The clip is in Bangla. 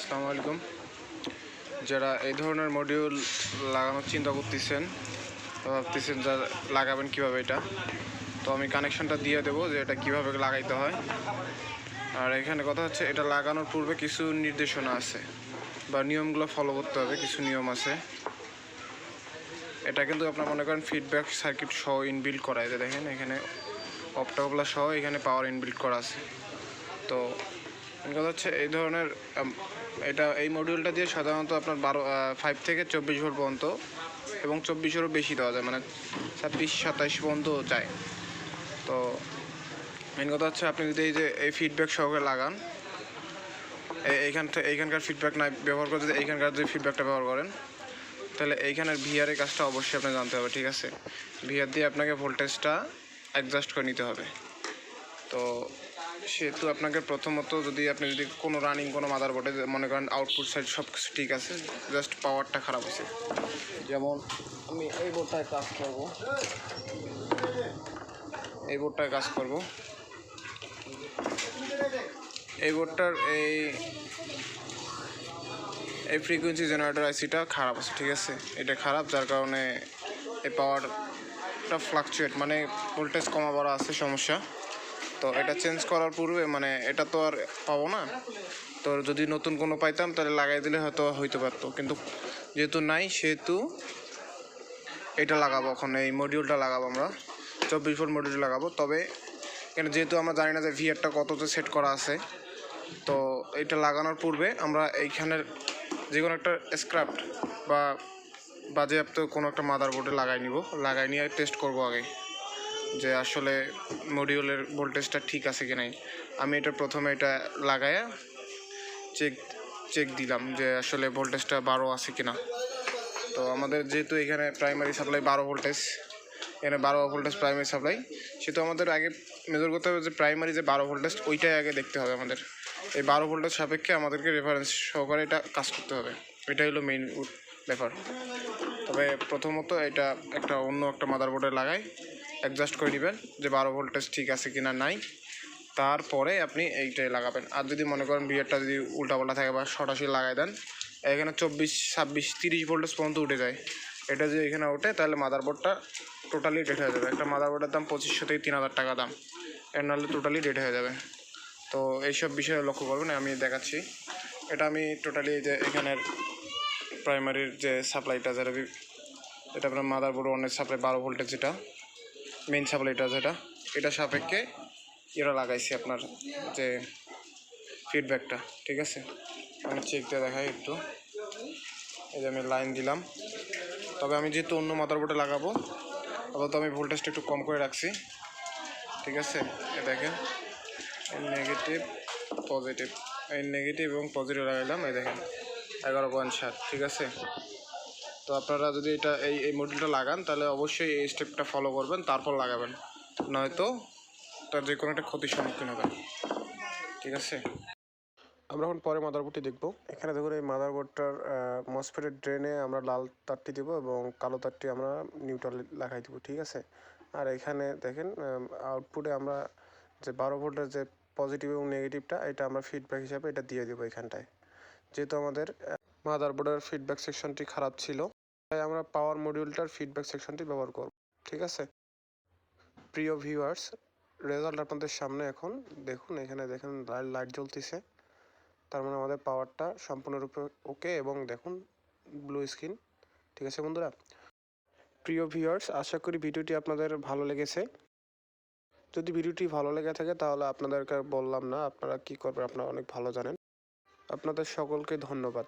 আসসালামু আলাইকুম। যারা এই ধরনের মডিউল লাগানোর চিন্তা করতেছেন, ভাবতেছেন যা লাগাবেন কীভাবে এটা, তো আমি কানেকশনটা দিয়ে দেবো যে এটা কীভাবে লাগাইতে হয়। আর এখানে কথা হচ্ছে, এটা লাগানোর পূর্বে কিছু নির্দেশনা আছে বা নিয়মগুলো ফলো করতে হবে, কিছু নিয়ম আছে। এটা কিন্তু আপনার মনে করেন ফিডব্যাক সার্কিট সহ ইনবিল্ড করা, যে দেখেন এখানে অপটাকলা সহ এখানে পাওয়ার ইনবিল্ড করা আছে। তো কথা হচ্ছে এই ধরনের এই মডিউলটা দিয়ে সাধারণত আপনার 5 থেকে 24 ভোল্ট পর্যন্ত এবং 24-এরও বেশি দেওয়া যায়, মানে 26-27 পর্যন্ত যায়। তো মেন কথা হচ্ছে, আপনি যদি এই ফিডব্যাক সহকারে লাগান, এইখানকার ফিডব্যাক না ব্যবহার করে যদি এইখানকার যদি ফিডব্যাকটা ব্যবহার করেন, তাহলে এইখানের ভিআরের কাজটা অবশ্যই আপনাকে জানতে হবে, ঠিক আছে? ভিআর দিয়ে আপনাকে ভোল্টেজটা অ্যাডজাস্ট করে নিতে হবে। তো সেহেতু আপনাকে প্রথমত যদি কোনো রানিং কোনো মাদারবোর্ডে মনে করেন আউটপুট সাইড সব কিছু ঠিক আছে, জাস্ট পাওয়ারটা খারাপ আছে, যেমন আমি এই বোর্ডটায় কাজ করব, এই বোর্ডটার এই ফ্রিকোয়েন্সি জেনারেটর আইসিটা খারাপ আছে, ঠিক আছে? এটা খারাপ, যার কারণে এই পাওয়ারটা ফ্লাকচুয়েট, মানে ভোল্টেজ কমা বাড়া আছে সমস্যা। তো এটা চেঞ্জ করার পূর্বে, মানে এটা তো আর পাবো না, তো যদি নতুন কোনো পাইতাম তাহলে লাগাই দিলে হয়তো হইতে পারতো, কিন্তু যেহেতু নাই সেহেতু এটা লাগাবো। এখন এই মডিউলটা লাগাবো আমরা, 24 ভোল্ট মডিউল লাগাবো। তবে এখানে যেহেতু আমরা জানি না যে ভিআরটা কততে সেট করা আছে, তো এটা লাগানোর পূর্বে আমরা এইখানের যে কোনো একটা স্ক্র্যাপ বা বাজেয়াপ্ত কোনো একটা মাদারবোর্ডে লাগাই নিয়ে টেস্ট করবো আগে, যে আসলে মডিউলের ভোল্টেজটা ঠিক আছে কি নাই। আমি এটা প্রথমে এটা লাগায়া চেক দিলাম যে আসলে ভোল্টেজটা 12 আছে কি না। তো আমাদের যেহেতু এখানে প্রাইমারি সাপ্লাই 12 ভোল্টেজ, এখানে 12 ভোল্টেজ প্রাইমারি সাপ্লাই, সেহেতু আমাদের আগে মেজার করতে হবে যে প্রাইমারি যে 12 ভোল্টেজ ওইটাই আগে দেখতে হবে আমাদের। এই 12 ভোল্টেজ সাপেক্ষে আমাদেরকে রেফারেন্স সহকারে এটা কাজ করতে হবে, এটাই হলো মেইন ব্যাপার। তবে প্রথমত এটা অন্য একটা মাদারবোর্ডে লাগাই অ্যাডজাস্ট করে নেবেন যে 12 ভোল্টেজ ঠিক আছে কি না নাই, তারপরে আপনি এইটাই লাগাবেন। আর যদি মনে করেন ভিআরটা যদি উল্টাপাল্টা থাকে বা সরাসরি লাগাই দেন, এখানে 24, 26, 30 ভোল্টেজ পর্যন্ত উঠে যায়, এটা যদি এখানে ওঠে তাহলে মাদারবোর্ডটা টোটালি ডেড হয়ে যাবে। একটা মাদারবোর্ডের দাম 2500 থেকে 3000 টাকা দাম, এর নাহলে টোটালি ডেড হয়ে যাবে। তো এইসব বিষয়ে লক্ষ্য করবেন, আমি দেখাচ্ছি। এটা আমি টোটালি যে এখানের প্রাইমারির যে সাপ্লাইটা, এটা আপনার মাদারবোর্ড অনেক সাপ্লাই 12 ভোল্টেজ, যেটা মেইন সাপ্লাইটা এটা সাপেক্ষে এরা লাগাইছি আপনার যে ফিডব্যাকটা, ঠিক আছে? আমি চেক দিয়ে দেখাই একটু। এই যে আমি লাইন দিলাম, তবে আমি যেহেতু অন্য মাদারবোর্ডে লাগাবো, আপাতত আমি ভোল্টেজটা একটু কম করে রাখছি, ঠিক আছে? এ দেখেন নেগেটিভ পজিটিভ, এই নেগেটিভ এবং পজিটিভ লাগাইলাম, এই দেখেন 11.7, ঠিক আছে? তো আপনারা যদি এই মডিউলটা লাগান, তাহলে অবশ্যই এই স্টেপটা ফলো করবেন, তারপর লাগাবেন, নয়তো তার যে কোনো একটা ক্ষতির সম্মুখীন হবেন, ঠিক আছে? আমরা এখন পরে মাদারবোর্ডটি দেখব। এখানে দেখুন এই মাদারবোর্ডটার মসফেটের ড্রেনে আমরা লাল তারটি দেবো এবং কালো তারটি আমরা নিউট্রাল লাগাই দেবো, ঠিক আছে? আর এখানে দেখেন আউটপুটে আমরা যে 12 ভোল্টের যে পজিটিভ এবং নেগেটিভটা, এটা আমরা ফিডব্যাক হিসাবে এটা দিয়ে দেবো এখানটায়। যেহেতু আমাদের মাদারবোর্ডের ফিডব্যাক সেকশনটি খারাপ ছিল, তাই আমরা পাওয়ার মডিউলটার ফিডব্যাক সেকশনটি ব্যবহার করব, ঠিক আছে? প্রিয় ভিউয়ার্স, রেজাল্ট আপনাদের সামনে এখন দেখুন। এখানে দেখেন লাইট জ্বলতেছে, তার মানে আমাদের পাওয়ারটা সম্পূর্ণরূপে ওকে, এবং দেখুন ব্লু স্ক্রিন, ঠিক আছে বন্ধুরা? প্রিয় ভিউয়ার্স, আশা করি ভিডিওটি আপনাদের ভালো লেগেছে। যদি ভিডিওটি ভালো লেগে থাকে তাহলে আপনাদেরকে বললাম না, আপনারা কি করবেন আপনারা অনেক ভালো জানেন। আপনাদের সকলকে ধন্যবাদ।